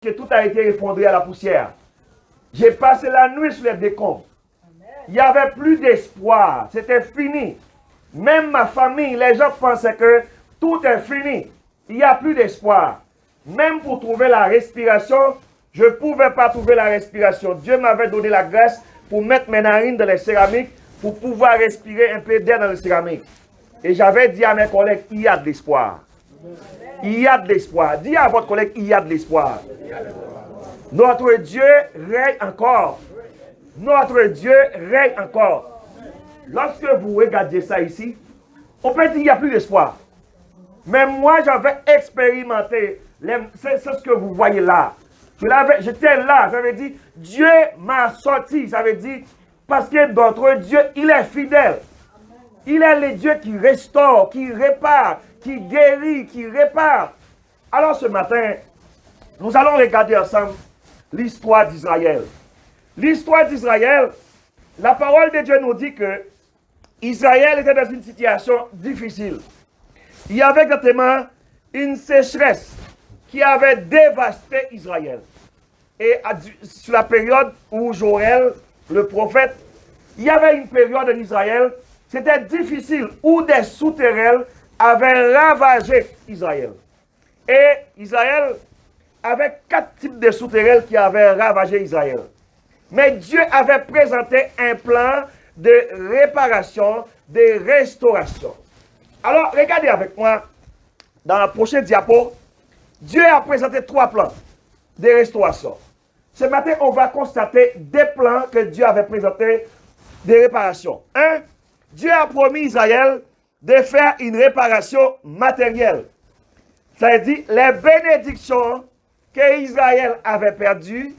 que tout a été effondré à la poussière. J'ai passé la nuit sur les décombres. Il n'y avait plus d'espoir. C'était fini. Même ma famille, les gens pensaient que tout est fini. Il n'y a plus d'espoir. Même pour trouver la respiration, je ne pouvais pas trouver la respiration. Dieu m'avait donné la grâce pour mettre mes narines dans les céramiques pour pouvoir respirer un peu d'air dans les céramiques. Et j'avais dit à mes collègues, il y a de l'espoir. Il y a de l'espoir. Dis à votre collègue, il y a de l'espoir. Notre Dieu règne encore. Notre Dieu règne encore. Lorsque vous regardez ça ici, on peut dire qu'il n'y a plus d'espoir. Mais moi, j'avais expérimenté. C'est ce que vous voyez là. J'étais là. Ça veut dire, Dieu m'a sorti. Ça veut dire, parce que notre Dieu, il est fidèle. Il est le Dieu qui restaure, qui répare, qui guérit, qui répare. Alors ce matin, nous allons regarder ensemble l'histoire d'Israël. L'histoire d'Israël, la parole de Dieu nous dit que Israël était dans une situation difficile. Il y avait exactement une sécheresse qui avait dévasté Israël. Et sur la période où Joël, le prophète, il y avait une période en Israël, c'était difficile, où des souterrains avaient ravagé Israël. Et Israël avait 4 types de souterrains qui avaient ravagé Israël. Mais Dieu avait présenté un plan de réparation, de restauration. Alors, regardez avec moi, dans la prochaine diapo, Dieu a présenté 3 plans de restauration. Ce matin, on va constater des plans que Dieu avait présentés de réparation. 1. Dieu a promis à Israël de faire une réparation matérielle. Ça veut dire, les bénédictions que Israël avait perdues,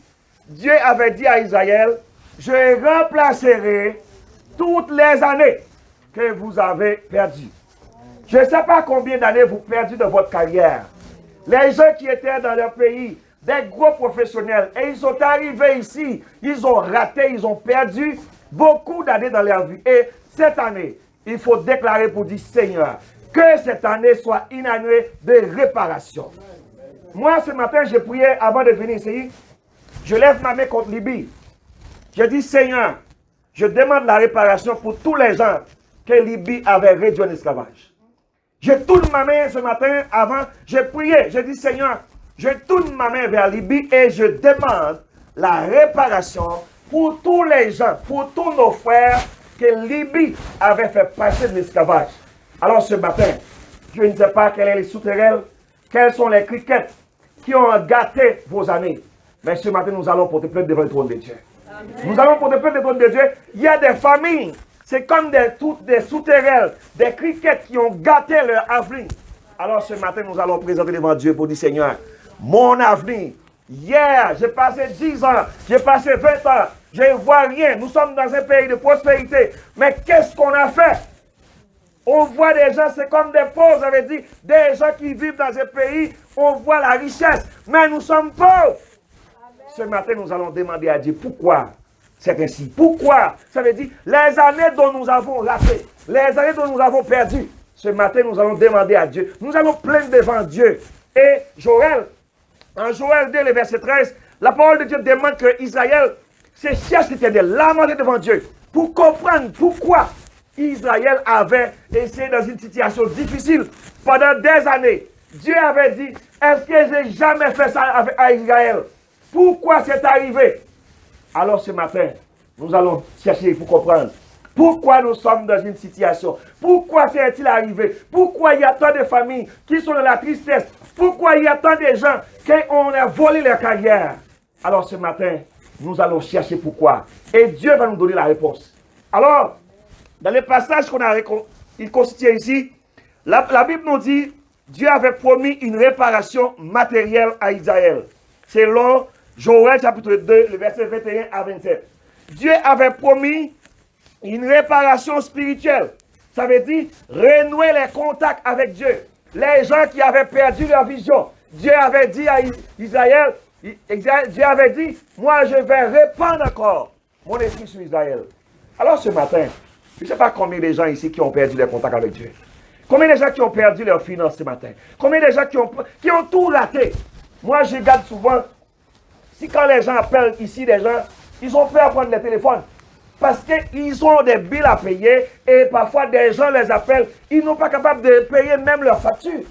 Dieu avait dit à Israël, je remplacerai toutes les années que vous avez perdues. Je ne sais pas combien d'années vous perdu dans votre carrière. Les gens qui étaient dans leur pays, des gros professionnels, et ils sont arrivés ici, ils ont raté, ils ont perdu beaucoup d'années dans leur vie. Et cette année, il faut déclarer pour dire, Seigneur, que cette année soit une année de réparation. Moi, ce matin, j'ai prié avant de venir ici. Je lève ma main contre Libye. Je dis, Seigneur, je demande la réparation pour tous les gens que Libye avait réduit en esclavage. Je tourne ma main ce matin avant, j'ai prié, je dis, Seigneur, je tourne ma main vers Libye et je demande la réparation pour tous les gens, pour tous nos frères que Libye avait fait passer de l'esclavage. Alors ce matin, je ne sais pas quels sont les souterrains, quels sont les criquettes qui ont gâté vos années. Mais ce matin, nous allons porter plainte devant le trône de Dieu. Amen. Nous allons porter plainte devant le trône de Dieu. Il y a des familles, c'est comme des souterrains, des criquettes qui ont gâté leur avenir. Alors ce matin, nous allons présenter devant Dieu pour dire, Seigneur, mon avenir, hier, j'ai passé 10 ans, j'ai passé 20 ans, je ne vois rien. Nous sommes dans un pays de prospérité. Mais qu'est-ce qu'on a fait? On voit des gens, c'est comme des pauvres, ça veut dire des gens qui vivent dans un pays, on voit la richesse, mais nous sommes pauvres. Ce matin, nous allons demander à Dieu pourquoi c'est ainsi. Pourquoi? Ça veut dire les années dont nous avons raté, les années dont nous avons perdu. Ce matin, nous allons demander à Dieu. Nous allons plaindre devant Dieu. Et Joël, en Joël 2, le verset 13, la parole de Dieu demande que Israël se cherche l'Éternel, lamenter devant Dieu, pour comprendre pourquoi Israël avait essayé dans une situation difficile pendant des années. Dieu avait dit, est-ce que j'ai jamais fait ça à Israël? Pourquoi c'est arrivé? Alors ce matin, nous allons chercher pour comprendre. Pourquoi nous sommes dans une situation? Pourquoi c'est-il arrivé? Pourquoi il y a tant de familles qui sont dans la tristesse? Pourquoi il y a tant de gens qui ont volé leur carrière? Alors ce matin, nous allons chercher pourquoi. Et Dieu va nous donner la réponse. Alors, dans le passage qu'on a constitué ici, la Bible nous dit, Dieu avait promis une réparation matérielle à Israël. Selon Joël chapitre 2, le verset 21 à 27. Dieu avait promis une réparation spirituelle. Ça veut dire renouer les contacts avec Dieu. Les gens qui avaient perdu leur vision. Dieu avait dit à Israël, Dieu avait dit, moi je vais répandre encore mon esprit sur Israël. Alors ce matin, je ne sais pas combien de gens ici qui ont perdu leur contact avec Dieu. Combien de gens qui ont perdu leurs finances ce matin. Combien de gens qui ont tout raté. Moi je regarde souvent Si quand les gens appellent ici, les gens, ils ont peur de prendre les téléphones. Parce qu'ils ont des billes à payer et parfois des gens les appellent, ils n'ont pas capable de payer même leurs factures.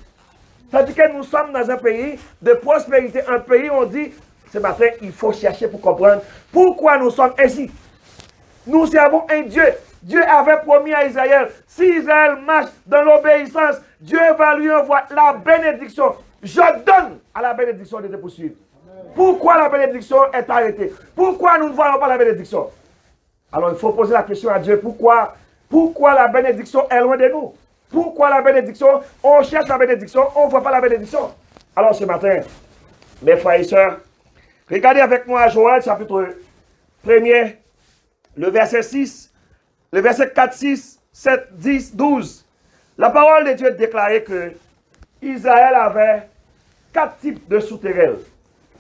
C'est-à-dire que nous sommes dans un pays de prospérité, un pays où on dit, ce matin, il faut chercher pour comprendre pourquoi nous sommes ainsi. Nous servons un Dieu. Dieu avait promis à Israël, si Israël marche dans l'obéissance, Dieu va lui envoyer la bénédiction. Je donne à la bénédiction de te poursuivre. Pourquoi la bénédiction est arrêtée? Pourquoi nous ne voyons pas la bénédiction? Alors il faut poser la question à Dieu, pourquoi la bénédiction est loin de nous? Pourquoi la bénédiction? On cherche la bénédiction, on ne voit pas la bénédiction. Alors ce matin, mes frères et sœurs, regardez avec moi Joël chapitre 1er, le verset 6, le verset 4, 6, 7, 10, 12. La parole de Dieu déclarait que Israël avait 4 types de souterrains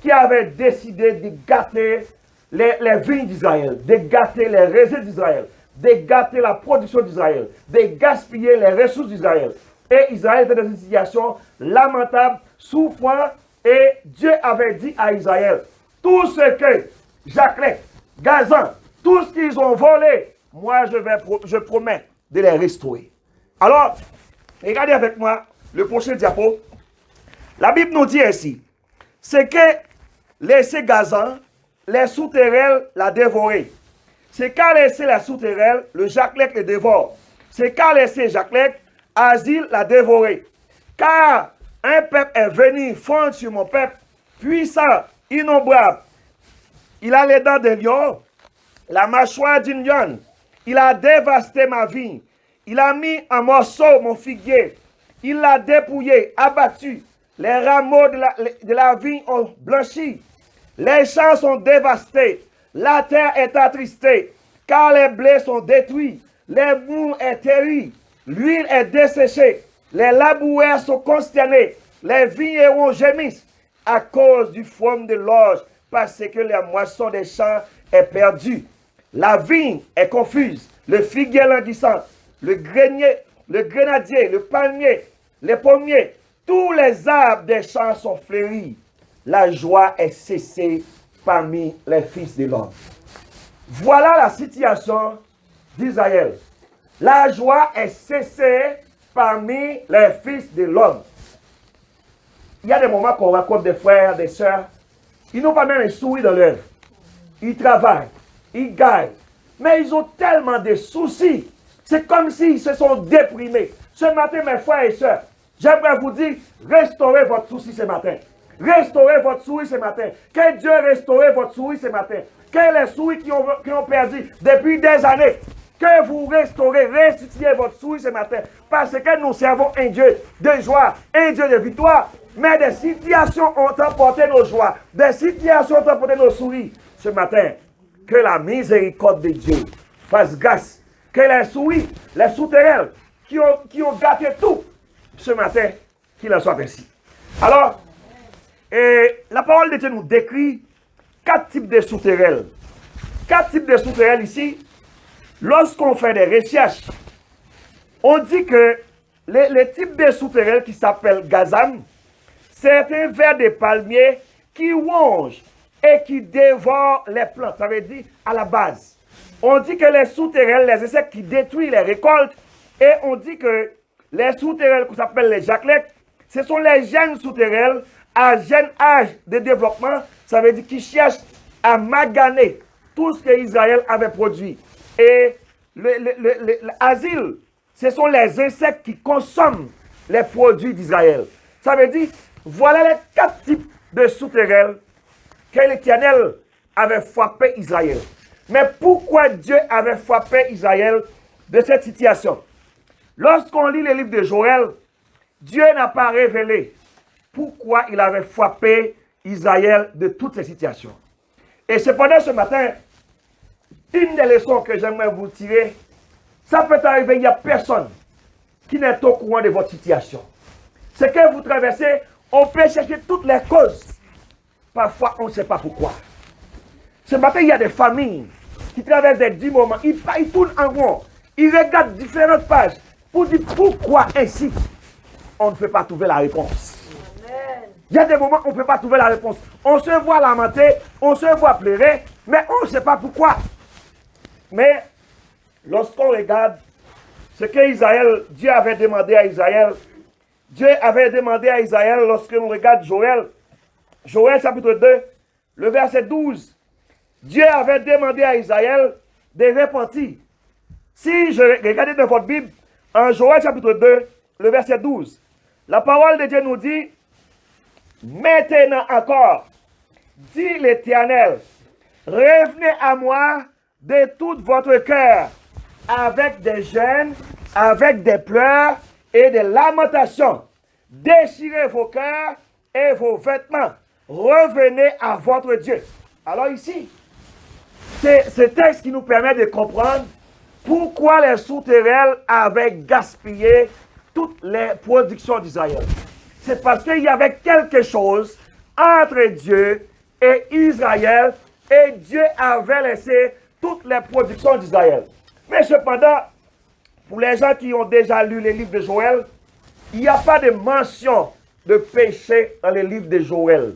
qui avaient décidé de gâter les vignes d'Israël, de gâter les raisins d'Israël, de gâter la production d'Israël, de gaspiller les ressources d'Israël. Et Israël était dans une situation lamentable, souffrant, et Dieu avait dit à Israël, tout ce que Jacques, Gazan, tout ce qu'ils ont volé, moi je promets de les restaurer. Alors, regardez avec moi le prochain diapo. La Bible nous dit ainsi, c'est que laisser Gazan, les souterrains la dévorer. C'est qu'à laisser la souterraine, le Jaclec le dévore. C'est qu'à laisser Jaclec, Asile la dévorer. Car un peuple est venu fondre sur mon peuple, puissant, innombrable. Il a les dents d'un lion, la mâchoire d'une lionne. Il a dévasté ma vigne. Il a mis en morceaux mon figuier. Il l'a dépouillé, abattu. Les rameaux de la vigne ont blanchi. Les champs sont dévastés. La terre est attristée, car les blés sont détruits. Les mous est terri. L'huile est desséchée. Les laboueurs sont consternés. Les vignerons gémissent à cause du fraume de l'orge, parce que la moisson des champs est perdue. La vigne est confuse. Le figuier languissant. Le grenadier, le palmier, les pommiers. Tous les arbres des champs sont fleuris. La joie est cessée parmi les fils de l'homme. Voilà la situation d'Israël. La joie est cessée parmi les fils de l'homme. Il y a des moments qu'on rencontre des frères, des sœurs, ils n'ont pas même un sourire dans l'œuvre. Ils travaillent, ils gagnent, mais ils ont tellement de soucis. C'est comme s'ils se sont déprimés. Ce matin, mes frères et sœurs, j'aimerais vous dire, restaurez votre souci ce matin. Restaurez votre sourire ce matin. Que Dieu restaure votre sourire ce matin. Que les souris qui ont perdu depuis des années, que vous restaurez, restituez votre sourire ce matin. Parce que nous servons un Dieu de joie, un Dieu de victoire. Mais des situations ont emporté nos joies. Des situations ont emporté nos sourires. Ce matin, que la miséricorde de Dieu fasse grâce. Que les souris, les souterrains qui ont gâté tout, ce matin, qu'il en soit ainsi. Alors, la parole de Dieu nous décrit 4 types de souterrains. 4 types de souterrains ici. Lorsqu'on fait des recherches, on dit que le type de souterrain qui s'appelle Gazam, c'est un ver de palmier qui ronge et qui dévore les plantes. Ça veut dire à la base. On dit que les souterrains, les insectes qui détruisent les récoltes, et on dit que les souterrains qu'on appelle les jaclecs, ce sont les jeunes souterrains à jeune âge de développement, ça veut dire qu'ils cherchent à maganer tout ce que Israël avait produit. Et l'asile, ce sont les insectes qui consomment les produits d'Israël. Ça veut dire, voilà les 4 types de souterrains que l'Éternel avait frappé Israël. Mais pourquoi Dieu avait frappé Israël de cette situation? Lorsqu'on lit le livre de Joël, Dieu n'a pas révélé pourquoi il avait frappé Israël de toutes ces situations. Et cependant, ce matin, une des leçons que j'aimerais vous tirer, ça peut arriver, il n'y a personne qui n'est au courant de votre situation. Ce que vous traversez, on peut chercher toutes les causes. Parfois, on ne sait pas pourquoi. Ce matin, il y a des familles qui traversent des 10 moments. Ils tournent en rond. Ils regardent différentes pages pour dire pourquoi ainsi. On ne peut pas trouver la réponse. Amen. Il y a des moments où on ne peut pas trouver la réponse. On se voit lamenter, on se voit pleurer, mais on ne sait pas pourquoi. Mais lorsqu'on regarde ce que Dieu avait demandé à Israël, lorsqu'on regarde Joël chapitre 2, le verset 12, Dieu avait demandé à Israël de repentir. Si je regarde dans votre Bible, en Joël chapitre 2, le verset 12, la parole de Dieu nous dit, maintenant encore, dit l'Éternel, revenez à moi de tout votre cœur, avec des jeûnes, avec des pleurs et des lamentations. Déchirez vos cœurs et vos vêtements. Revenez à votre Dieu. Alors ici, c'est ce texte qui nous permet de comprendre pourquoi les souterrains avaient gaspillé toutes les productions d'Israël. C'est parce qu'il y avait quelque chose entre Dieu et Israël et Dieu avait laissé toutes les productions d'Israël. Mais cependant, pour les gens qui ont déjà lu les livres de Joël, il n'y a pas de mention de péché dans les livres de Joël.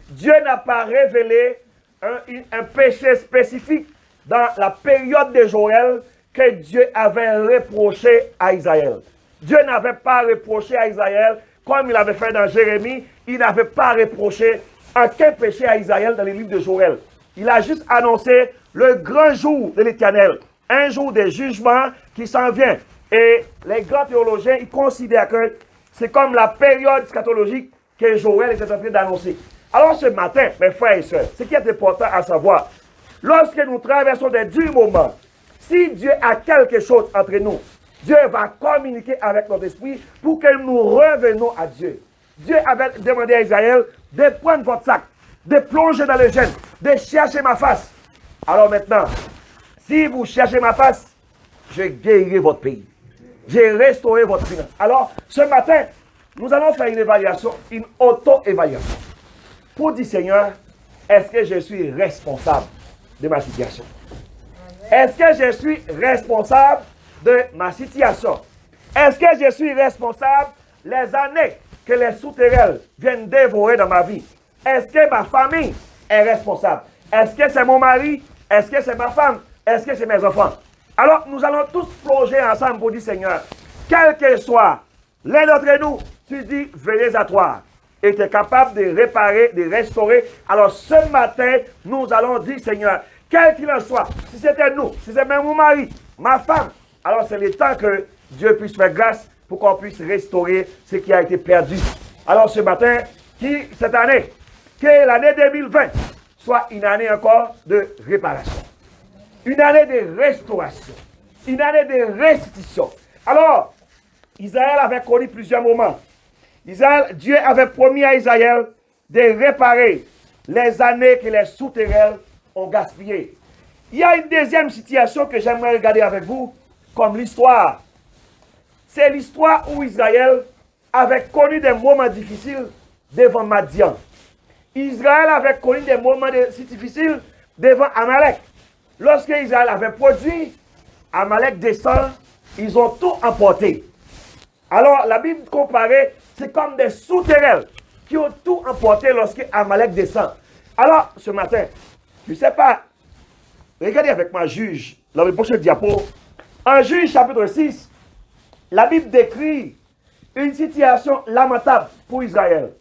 Dieu n'a pas révélé un péché spécifique dans la période de Joël que Dieu avait reproché à Israël. Dieu n'avait pas reproché à Israël comme il avait fait dans Jérémie. Il n'avait pas reproché aucun péché à Israël dans les livres de Joël. Il a juste annoncé le grand jour de l'Éternel, un jour de jugement qui s'en vient. Et les grands théologiens, ils considèrent que c'est comme la période scatologique que Joël était en train d'annoncer. Alors ce matin, mes frères et sœurs, ce qui est important à savoir, lorsque nous traversons des durs moments, si Dieu a quelque chose entre nous, Dieu va communiquer avec notre esprit pour que nous revenions à Dieu. Dieu avait demandé à Israël de prendre votre sac, de plonger dans le jeûne, de chercher ma face. Alors maintenant, si vous cherchez ma face, je guérirai votre pays. J'ai restauré votre finance. Alors, ce matin, nous allons faire une évaluation, une auto-évaluation. Pour dire, Seigneur, est-ce que je suis responsable de ma situation? Est-ce que je suis responsable de ma situation? Est-ce que je suis responsable les années que les souterrains viennent dévorer dans ma vie? Est-ce que ma famille est responsable? Est-ce que c'est mon mari? Est-ce que c'est ma femme? Est-ce que c'est mes enfants? Alors, nous allons tous plonger ensemble pour dire, Seigneur, quel que soit l'un d'entre nous, tu dis, venez à toi. Et tu es capable de réparer, de restaurer. Alors, ce matin, nous allons dire, Seigneur, quel qu'il en soit, si c'était nous, si c'est même mon mari, ma femme, alors c'est le temps que Dieu puisse faire grâce pour qu'on puisse restaurer ce qui a été perdu. Alors, ce matin, cette année, que l'année 2020 soit une année encore de réparation. Une année de restauration, une année de restitution. Alors, Israël avait connu plusieurs moments. Dieu avait promis à Israël de réparer les années que les souterrains ont gaspillées. Il y a une deuxième situation que j'aimerais regarder avec vous comme l'histoire. C'est l'histoire où Israël avait connu des moments difficiles devant Madian. Israël avait connu des moments si difficiles devant Amalek. Lorsque Israël avait produit, Amalek descend, ils ont tout emporté. Alors, la Bible comparée, c'est comme des souterrains qui ont tout emporté lorsque Amalek descend. Alors, ce matin, je ne sais pas, regardez avec moi Juge, dans le prochain diapo. En Juge chapitre 6, la Bible décrit une situation lamentable pour Israël.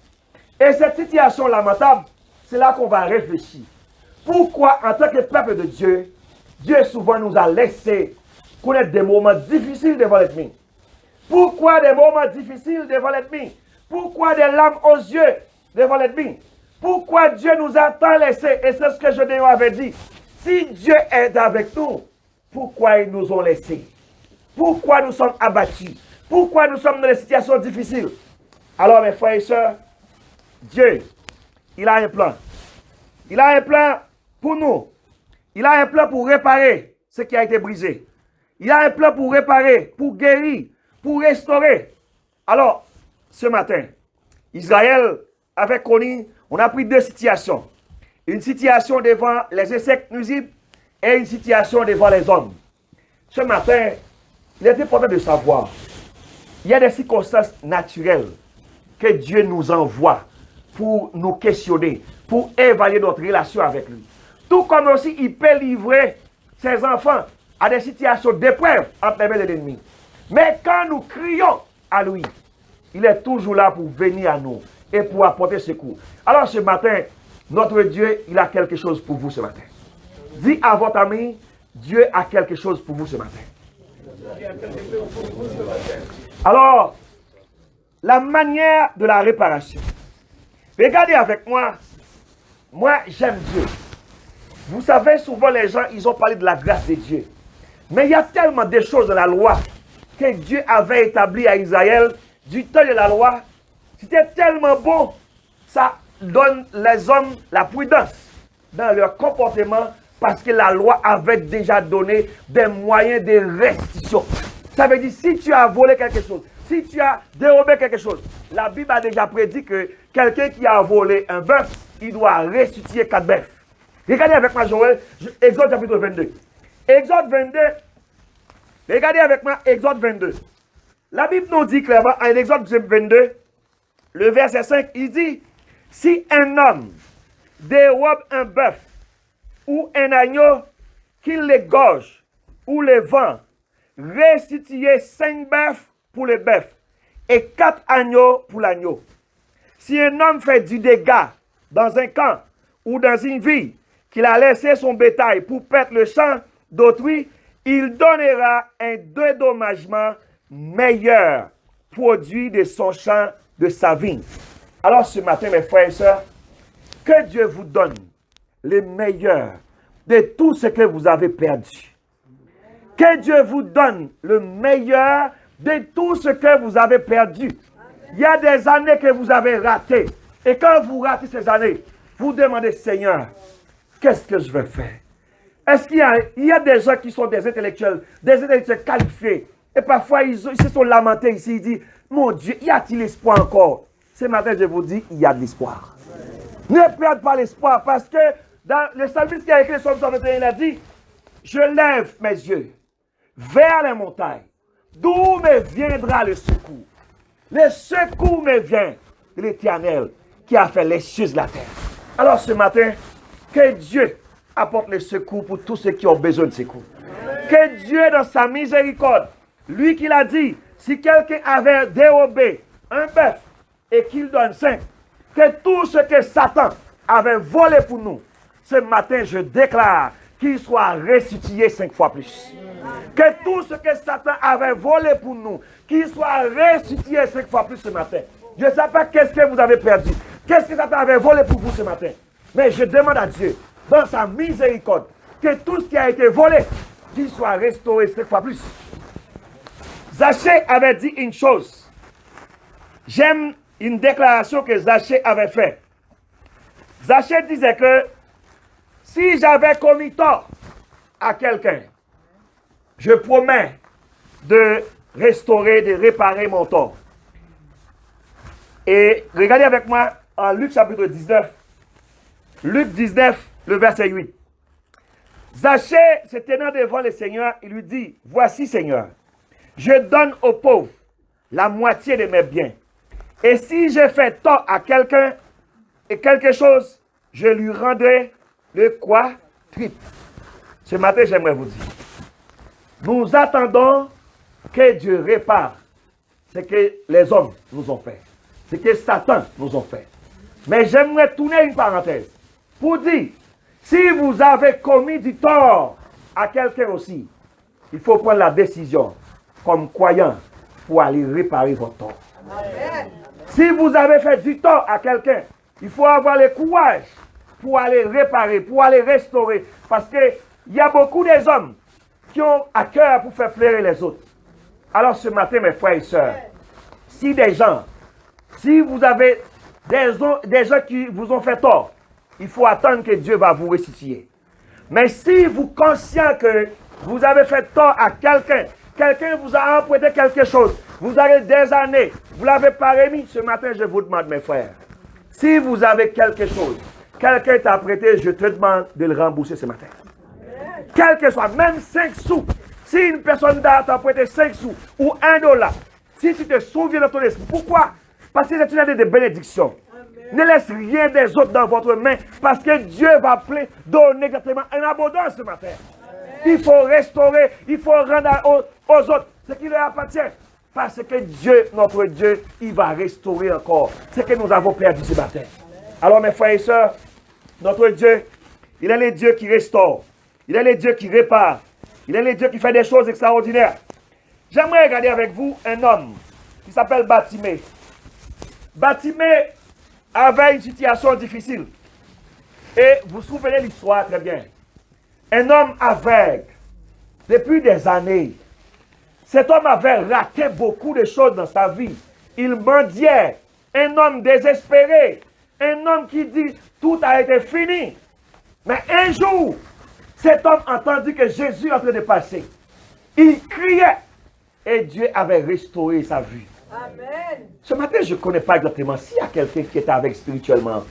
Et cette situation lamentable, c'est là qu'on va réfléchir. Pourquoi, en tant que peuple de Dieu, Dieu souvent nous a laissé connaître des moments difficiles devant l'ennemi? Pourquoi des moments difficiles devant l'ennemi? Pourquoi des larmes aux yeux devant l'ennemi? Pourquoi Dieu nous a tant laissés? Et c'est ce que Gédéon avait dit. Si Dieu est avec nous, pourquoi ils nous ont laissés? Pourquoi nous sommes abattus? Pourquoi nous sommes dans des situations difficiles? Alors, mes frères et sœurs, Dieu, il a un plan. Il a un plan pour nous. Il a un plan pour réparer ce qui a été brisé. Il a un plan pour réparer, pour guérir, pour restaurer. Alors, ce matin, Israël avait connu, on a pris deux situations. Une situation devant les insectes nuisibles et une situation devant les hommes. Ce matin, il est important de savoir, il y a des circonstances naturelles que Dieu nous envoie pour nous questionner, pour évaluer notre relation avec lui. Tout comme aussi, il peut livrer ses enfants à des situations d'épreuve entre les mains de l'ennemi. Mais quand nous crions à lui, il est toujours là pour venir à nous et pour apporter secours. Alors ce matin, notre Dieu, il a quelque chose pour vous ce matin. Dis à votre ami, Dieu a quelque chose pour vous ce matin. Alors, la manière de la réparation. Regardez avec moi. Moi, j'aime Dieu. Vous savez, souvent les gens, ils ont parlé de la grâce de Dieu. Mais il y a tellement de choses dans la loi que Dieu avait établi à Israël du temps de la loi. C'était tellement bon. Ça donne les hommes la prudence dans leur comportement parce que la loi avait déjà donné des moyens de restitution. Ça veut dire, si tu as volé quelque chose, si tu as dérobé quelque chose, la Bible a déjà prédit que quelqu'un qui a volé un bœuf, il doit restituer 4 bœufs. Regardez avec moi, Joël, Exode chapitre 22. Exode 22. Regardez avec moi, Exode 22. La Bible nous dit clairement, en Exode 22, le verset 5, il dit, si un homme dérobe un bœuf ou un agneau, qu'il l'égorge ou le vend, restituez 5 bœufs pour le bœuf et 4 agneaux pour l'agneau. Si un homme fait du dégât dans un camp ou dans une ville, qu'il a laissé son bétail pour perdre le champ d'autrui, il donnera un dédommagement meilleur, produit de son champ, de sa vigne. Alors ce matin, mes frères et sœurs, que Dieu vous donne le meilleur de tout ce que vous avez perdu. Que Dieu vous donne le meilleur de tout ce que vous avez perdu. Il y a des années que vous avez ratées. Et quand vous ratez ces années, vous demandez, Seigneur, qu'est-ce que je vais faire? Est-ce qu'il y a des gens qui sont des intellectuels qualifiés, et parfois ils se sont lamentés ici, ils disent, mon Dieu, y a-t-il espoir encore? Ce matin, je vous dis, il y a de l'espoir. Ne perdez pas l'espoir, parce que dans le psalmiste qui a écrit le psaume 121, il a dit, je lève mes yeux vers les montagnes, d'où me viendra le secours. Le secours me vient de l'Éternel qui a fait les cieux de la terre. Alors ce matin, que Dieu apporte le secours pour tous ceux qui ont besoin de secours. Que Dieu, dans sa miséricorde, lui qui l'a dit, si quelqu'un avait dérobé un bœuf et qu'il donne 5, que tout ce que Satan avait volé pour nous, ce matin, je déclare qu'il soit restitué 5 fois plus. Que tout ce que Satan avait volé pour nous, qu'il soit restitué 5 fois plus ce matin. Je ne sais pas qu'est-ce que vous avez perdu. Qu'est-ce que Satan avait volé pour vous ce matin. Mais je demande à Dieu, dans sa miséricorde, que tout ce qui a été volé, qu'il soit restauré 5 fois plus. Zachée avait dit une chose. J'aime une déclaration que Zachée avait faite. Zachée disait que si j'avais commis tort à quelqu'un, je promets de restaurer, de réparer mon tort. Et regardez avec moi en Luc chapitre 19. Luc 19, le verset 8. Zachée se tenant devant le Seigneur, il lui dit, voici Seigneur, je donne aux pauvres la moitié de mes biens. Et si j'ai fait tort à quelqu'un et quelque chose, je lui rendrai le quadruple. Ce matin, j'aimerais vous dire, nous attendons que Dieu répare ce que les hommes nous ont fait, ce que Satan nous a fait. Mais j'aimerais tourner une parenthèse pour dire, si vous avez commis du tort à quelqu'un aussi, il faut prendre la décision comme croyant pour aller réparer votre tort. Amen. Si vous avez fait du tort à quelqu'un, il faut avoir le courage pour aller réparer, pour aller restaurer. Parce qu'il y a beaucoup d'hommes qui ont à cœur pour faire pleurer les autres. Alors ce matin, mes frères et sœurs, si des gens, si vous avez des gens qui vous ont fait tort, il faut attendre que Dieu va vous restituer. Mais si vous êtes conscient que vous avez fait tort à quelqu'un, quelqu'un vous a emprunté quelque chose, vous avez des années, vous ne l'avez pas remis, ce matin je vous demande, mes frères, si vous avez quelque chose, quelqu'un t'a prêté, je te demande de le rembourser ce matin. Quel que soit, même 5 sous, si une personne t'a prêté 5 sous ou $1, si tu te souviens de ton esprit, pourquoi? Parce que c'est une année de bénédiction. Ne laisse rien des autres dans votre main parce que Dieu va donner exactement en abondance ce matin. Il faut restaurer, il faut rendre aux autres ce qui leur appartient. Parce que Dieu, notre Dieu, il va restaurer encore ce que nous avons perdu ce matin. Alors mes frères et sœurs, notre Dieu, il est le Dieu qui restaure. Il est le Dieu qui répare. Il est le Dieu qui fait des choses extraordinaires. J'aimerais regarder avec vous un homme qui s'appelle Bartimée. Bartimée avait une situation difficile. Et vous vous souvenez de l'histoire très bien. Un homme aveugle, depuis des années. Cet homme avait raté beaucoup de choses dans sa vie. Il mendiait. Un homme désespéré. Un homme qui dit tout a été fini. Mais un jour, cet homme entendit que Jésus est en train de passer. Il criait. Et Dieu avait restauré sa vie. Amen. Ce matin, je ne connais pas exactement s'il y a quelqu'un qui est avec spirituellement.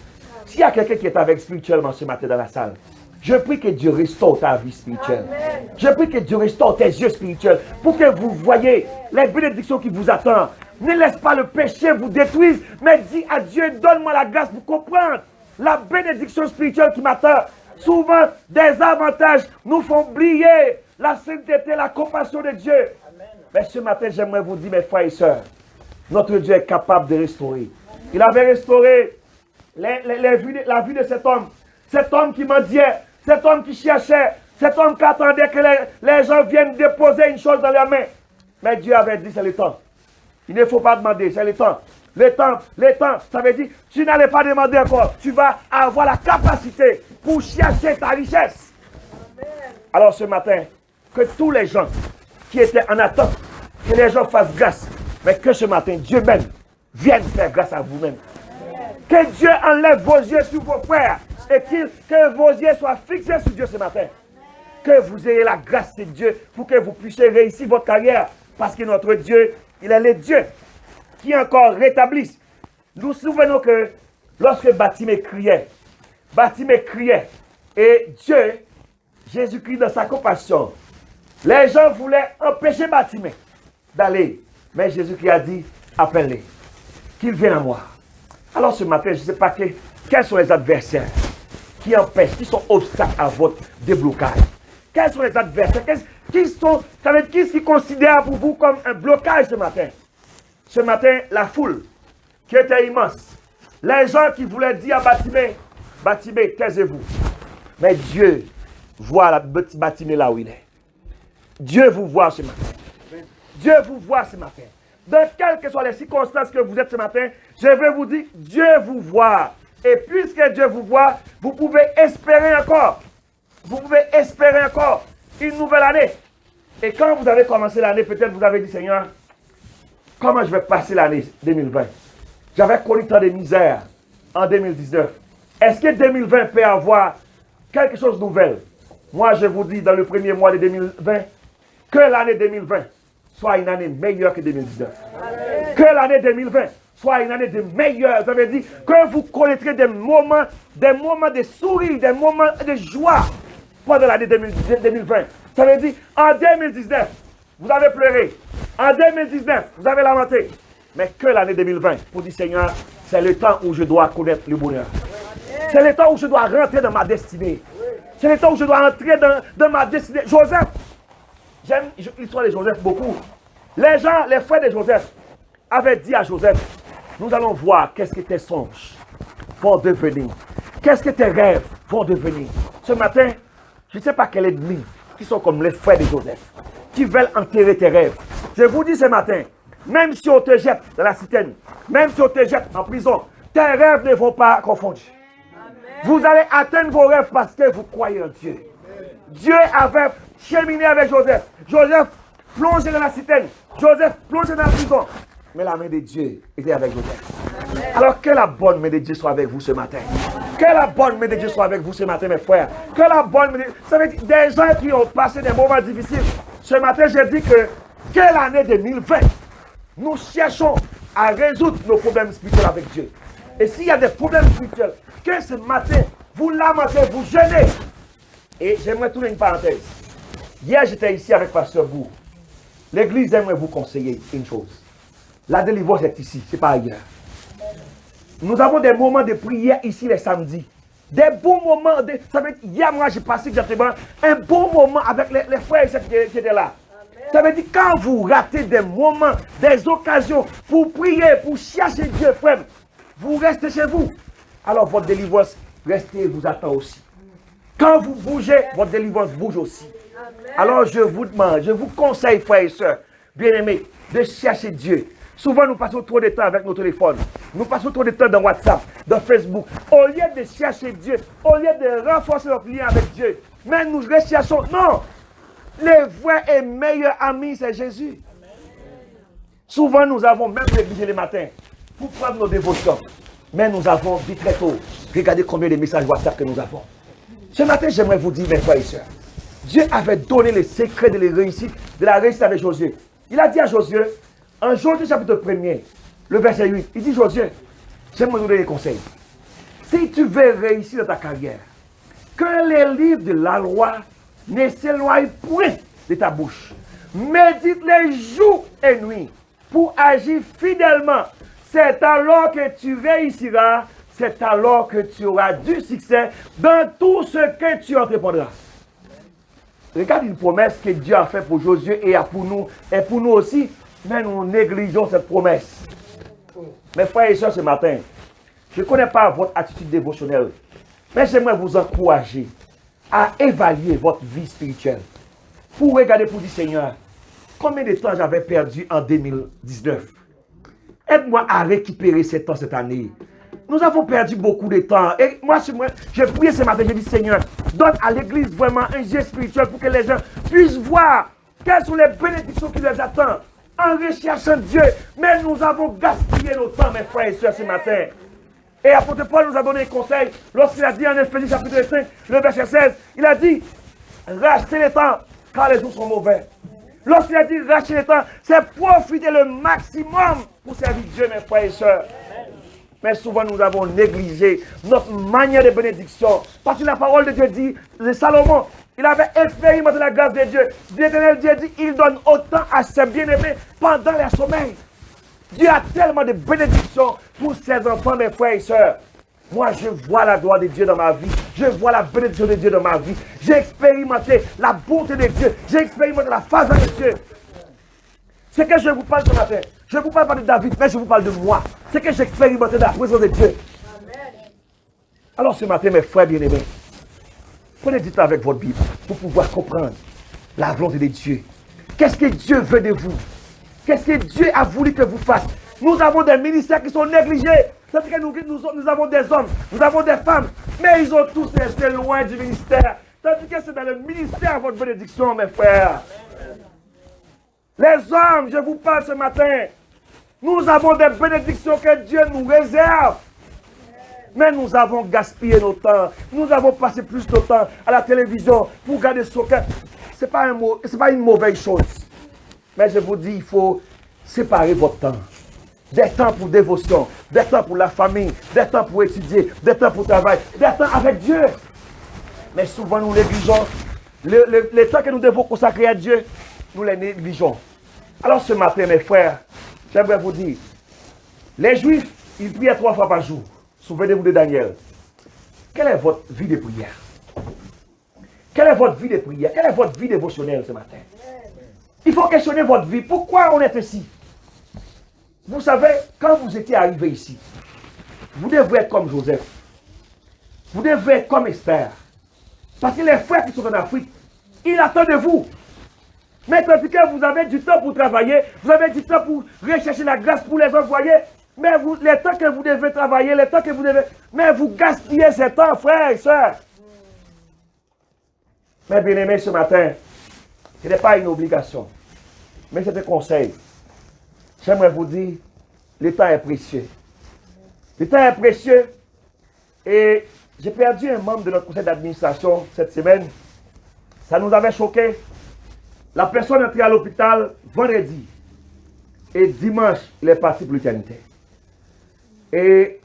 S'il y a quelqu'un qui est avec spirituellement ce matin dans la salle. Je prie que Dieu restaure ta vie spirituelle. Amen. Je prie que Dieu restaure tes yeux spirituels pour que vous voyez les bénédictions qui vous attendent. Ne laisse pas le péché vous détruire, mais dis à Dieu, donne-moi la grâce pour comprendre la bénédiction spirituelle qui m'attend. Souvent, des avantages nous font oublier la sainteté, la compassion de Dieu. Amen. Mais ce matin, j'aimerais vous dire, mes frères et sœurs, notre Dieu est capable de restaurer. Il avait restauré la vie de cet homme qui mendiait, cet homme qui cherchait, cet homme qui attendait que les gens viennent déposer une chose dans leurs mains. Mais Dieu avait dit, c'est le temps. Il ne faut pas demander, c'est le temps. Le temps, ça veut dire, tu n'allais pas demander encore. Tu vas avoir la capacité pour chercher ta richesse. Amen. Alors ce matin, que tous les gens qui étaient en attente, que les gens fassent grâce. Mais que ce matin, Dieu même vienne faire grâce à vous-même. Que Dieu enlève vos yeux sur vos frères. Et que vos yeux soient fixés sur Dieu ce matin. Que vous ayez la grâce de Dieu pour que vous puissiez réussir votre carrière. Parce que notre Dieu, il est le Dieu qui encore rétablisse. Nous nous souvenons que lorsque Bartimée criait, et Dieu, Jésus-Christ dans sa compassion, les gens voulaient empêcher Bartimée d'aller. Mais Jésus-Christ a dit, appelle-les, qu'ils viennent à moi. Alors ce matin, je ne sais pas quels sont les adversaires qui empêchent, qui sont obstacles à votre déblocage. Quels sont les adversaires? Qu'est-ce qui considère pour vous comme un blocage ce matin? Ce matin, la foule qui était immense. Les gens qui voulaient dire à Bartimée, taisez-vous. Mais Dieu voit Bartimée là où il est. Dieu vous voit ce matin. Dieu vous voit ce matin. Dans quelles que soient les circonstances que vous êtes ce matin, je vais vous dire, Dieu vous voit. Et puisque Dieu vous voit, vous pouvez espérer encore. Vous pouvez espérer encore une nouvelle année. Et quand vous avez commencé l'année, peut-être vous avez dit, Seigneur, comment je vais passer l'année 2020? J'avais connu tant de misère en 2019. Est-ce que 2020 peut avoir quelque chose de nouvel? Moi, je vous dis, dans le premier mois de 2020, que l'année 2020 soit une année meilleure que 2019. Amen. Que l'année 2020 soit une année de meilleure. Ça veut dire que vous connaîtrez des moments de sourire, des moments de joie pendant l'année 2020. Ça veut dire, en 2019, vous avez pleuré. En 2019, vous avez lamenté. Mais que l'année 2020, pour dire, Seigneur, c'est le temps où je dois connaître le bonheur. C'est le temps où je dois rentrer dans ma destinée. C'est le temps où je dois entrer dans ma destinée. Joseph, j'aime l'histoire de Joseph beaucoup. Les gens, les frères de Joseph, avaient dit à Joseph, nous allons voir qu'est-ce que tes songes vont devenir. Qu'est-ce que tes rêves vont devenir. Ce matin, je ne sais pas quel ennemi qui sont comme les frères de Joseph, qui veulent enterrer tes rêves. Je vous dis ce matin, même si on te jette dans la citerne, même si on te jette en prison, tes rêves ne vont pas confondre. Vous allez atteindre vos rêves parce que vous croyez en Dieu. Dieu avait cheminé avec Joseph. Joseph plongé dans la citerne. Joseph plongé dans la prison. Mais la main de Dieu était avec Joseph. Alors que la bonne main de Dieu soit avec vous ce matin. Que la bonne main de Dieu soit avec vous ce matin, mes frères. Que la bonne main de Dieu... Ça veut dire des gens qui ont passé des moments difficiles. Ce matin, j'ai dit que l'année 2020, nous cherchons à résoudre nos problèmes spirituels avec Dieu. Et s'il y a des problèmes spirituels, que ce matin, vous lamentez, vous gênez. Et j'aimerais tourner une parenthèse. Hier, j'étais ici avec Pasteur Bou. L'église aimerait vous conseiller une chose. La délivrance est ici, ce n'est pas ailleurs. Nous avons des moments de prière ici les samedis. Des bons moments. Ça veut dire, hier, moi, j'ai passé exactement un bon moment avec les frères et sœurs qui étaient là. Amen. Ça veut dire, quand vous ratez des moments, des occasions pour prier, pour chercher Dieu, frère, vous restez chez vous. Alors, votre délivrance, restez, vous attend aussi. Quand vous bougez, votre délivrance bouge aussi. Amen. Alors, je vous demande, je vous conseille, frères et sœurs, bien-aimés, de chercher Dieu. Souvent, nous passons trop de temps avec nos téléphones. Nous passons trop de temps dans WhatsApp, dans Facebook. Au lieu de chercher Dieu, au lieu de renforcer notre lien avec Dieu, mais nous recherchons. Non! Le vrai et meilleur ami, c'est Jésus. Amen. Souvent, nous avons même négligé le matin pour prendre nos dévotions. Mais nous avons dit très tôt. Regardez combien de messages WhatsApp que nous avons. Ce matin, j'aimerais vous dire, mes frères et sœurs, Dieu avait donné le secret de la réussite avec Josué. Il a dit à Josué, en Josué chapitre 1er, le verset 8, il dit Josué, j'aimerais vous donner des conseils. Si tu veux réussir dans ta carrière, que les livres de la loi ne s'éloignent point de ta bouche. Médite-les jour et nuit pour agir fidèlement. C'est alors que tu réussiras, c'est alors que tu auras du succès dans tout ce que tu entreprendras. Regarde une promesse que Dieu a faite pour Josué et pour nous aussi. Mais nous négligeons cette promesse. Mes frères et sœurs, ce matin, je ne connais pas votre attitude dévotionnelle, mais j'aimerais vous encourager à évaluer votre vie spirituelle. Pour regarder, pour dire, Seigneur, combien de temps j'avais perdu en 2019? Aide-moi à récupérer ce temps cette année. Nous avons perdu beaucoup de temps. Et moi, j'ai prié ce matin, j'ai dit, Seigneur, donne à l'église vraiment un geste spirituel pour que les gens puissent voir quelles sont les bénédictions qui les attendent. En recherchant Dieu, mais nous avons gaspillé nos temps, mes frères et sœurs, ce matin. Et l'apôtre Paul nous a donné un conseil lorsqu'il a dit en Éphésiens chapitre 5, le verset 16, il a dit, rachetez le temps, car les jours sont mauvais. Lorsqu'il a dit racheter le temps, c'est profiter le maximum pour servir Dieu, mes frères et sœurs. Mais souvent, nous avons négligé notre manière de bénédiction. Parce que la parole de Dieu dit, de Salomon, il avait expérimenté la grâce de Dieu. L'Éternel Dieu dit, il donne autant à ses bien-aimés pendant les sommeils. Dieu a tellement de bénédictions pour ses enfants, mes frères et sœurs. Moi, je vois la gloire de Dieu dans ma vie. Je vois la bénédiction de Dieu dans ma vie. J'ai expérimenté la bonté de Dieu. J'ai expérimenté la faveur de Dieu. C'est que je vous parle ce matin. Je ne vous parle pas de David, mais je vous parle de moi. C'est que j'ai expérimenté la présence de Dieu. Amen. Alors ce matin, mes frères bien-aimés, prenez du temps avec votre Bible pour pouvoir comprendre la volonté de Dieu. Qu'est-ce que Dieu veut de vous? Qu'est-ce que Dieu a voulu que vous fassiez? Nous avons des ministères qui sont négligés. C'est-à-dire que nous avons des hommes, nous avons des femmes, mais ils ont tous resté loin du ministère. C'est-à-dire que c'est dans le ministère votre bénédiction, mes frères. Amen. Les hommes, je vous parle ce matin, nous avons des bénédictions que Dieu nous réserve. Mais nous avons gaspillé nos temps. Nous avons passé plus de temps à la télévision pour regarder ce que... Ce n'est pas une mauvaise chose. Mais je vous dis, il faut séparer votre temps. Des temps pour dévotion, des temps pour la famille, des temps pour étudier, des temps pour travail, des temps avec Dieu. Mais souvent nous négligeons. Les temps que nous devons consacrer à Dieu, nous les négligeons. Alors ce matin, mes frères, j'aimerais vous dire, les Juifs, ils priaient 3 fois par jour. Souvenez-vous de Daniel. Quelle est votre vie de prière? Quelle est votre vie de prière? Quelle est votre vie dévotionnelle ce matin? Il faut questionner votre vie. Pourquoi on est ici? Vous savez, quand vous étiez arrivé ici, vous devez être comme Joseph. Vous devez être comme Esther. Parce que les frères qui sont en Afrique, ils attendent de vous. Mais tandis que vous avez du temps pour travailler, vous avez du temps pour rechercher la grâce pour les envoyer, mais les temps que vous devez travailler, les temps que vous devez... Mais vous gaspillez ce temps, frères et sœurs. Mes bien-aimés, ce matin, ce n'est pas une obligation, mais c'est un conseil. J'aimerais vous dire, le temps est précieux. Le temps est précieux. Et j'ai perdu un membre de notre conseil d'administration cette semaine. Ça nous avait choqué. La personne est entrée à l'hôpital vendredi. Et dimanche, il est parti pour l'éternité. Et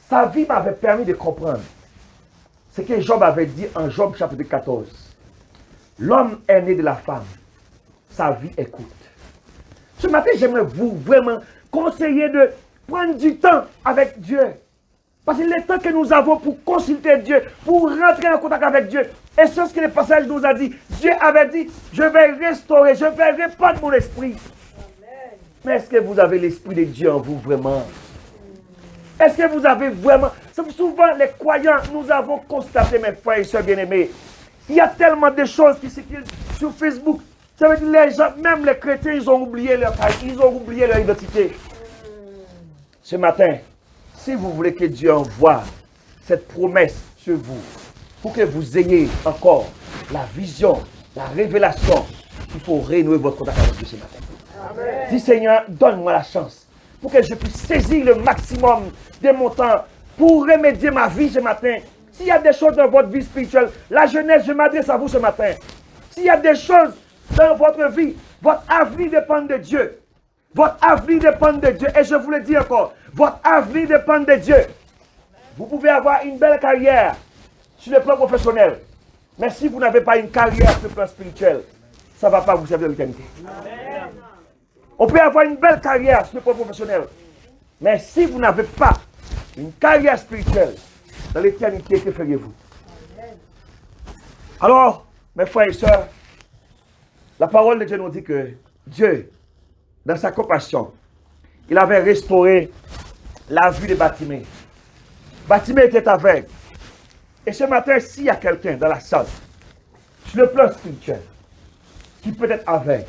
sa vie m'avait permis de comprendre ce que Job avait dit en Job chapitre 14. L'homme est né de la femme. Sa vie est courte. Ce matin, j'aimerais vous vraiment conseiller de prendre du temps avec Dieu. Parce que le temps que nous avons pour consulter Dieu, pour rentrer en contact avec Dieu, et c'est ce que le passage nous a dit. Dieu avait dit, je vais restaurer, je vais répandre mon esprit. Amen. Mais est-ce que vous avez l'esprit de Dieu en vous vraiment? Est-ce que vous avez vraiment... Souvent, les croyants, nous avons constaté, mes frères et sœurs bien-aimés, il y a tellement de choses qui circulent sur Facebook. Ça veut dire les gens, même les chrétiens, ils ont oublié leur identité. Ce matin, si vous voulez que Dieu envoie cette promesse sur vous, pour que vous ayez encore la vision, la révélation, il faut renouer votre contact avec Dieu ce matin. Amen. Dis Seigneur, donne-moi la chance pour que je puisse saisir le maximum de mon temps pour remédier ma vie ce matin. S'il y a des choses dans votre vie spirituelle, la jeunesse, je m'adresse à vous ce matin. S'il y a des choses dans votre vie, votre avenir dépend de Dieu. Votre avenir dépend de Dieu. Et je vous le dis encore, votre avenir dépend de Dieu. Vous pouvez avoir une belle carrière sur le plan professionnel. Mais si vous n'avez pas une carrière sur le plan spirituel, ça ne va pas vous servir l'éternité. On peut avoir une belle carrière sur le plan professionnel. Mais si vous n'avez pas une carrière spirituelle, dans l'éternité, que feriez-vous? Alors, mes frères et sœurs, la parole de Dieu nous dit que Dieu, dans sa compassion, il avait restauré la vue de Bartimée. Bartimée était aveugle. Et ce matin, s'il y a quelqu'un dans la salle, sur le plan spirituel, qui peut être aveugle,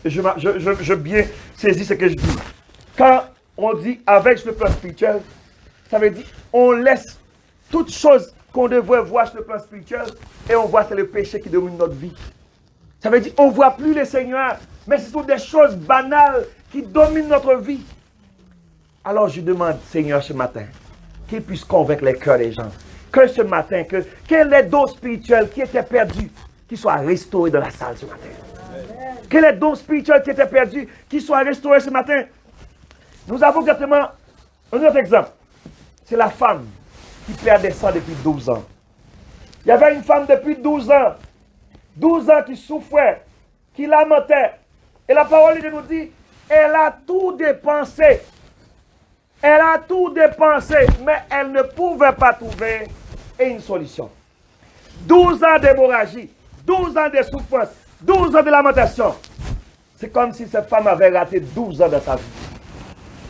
je bien saisis ce que je dis. Quand on dit aveugle sur le plan spirituel, ça veut dire on laisse toutes choses qu'on devrait voir sur le plan spirituel et on voit c'est le péché qui domine notre vie. Ça veut dire on ne voit plus le Seigneur, mais ce sont des choses banales qui dominent notre vie. Alors je demande, Seigneur, ce matin, qu'il puisse convaincre les cœurs des gens. Que ce matin, que les dons spirituels qui étaient perdus, qu'ils soient restaurés dans la salle ce matin. Amen. Que les dons spirituels qui étaient perdus, qu'ils soient restaurés ce matin. Nous avons exactement un autre exemple. C'est la femme qui perdait sang depuis 12 ans. Il y avait une femme depuis 12 ans. 12 ans qui souffrait, qui lamentait. Et la parole de Dieu nous dit, elle a tout dépensé. Elle a tout dépensé, mais elle ne pouvait pas trouver une solution. 12 ans d'hémorragie, 12 ans de souffrance, 12 ans de lamentation. C'est comme si cette femme avait raté 12 ans de sa vie.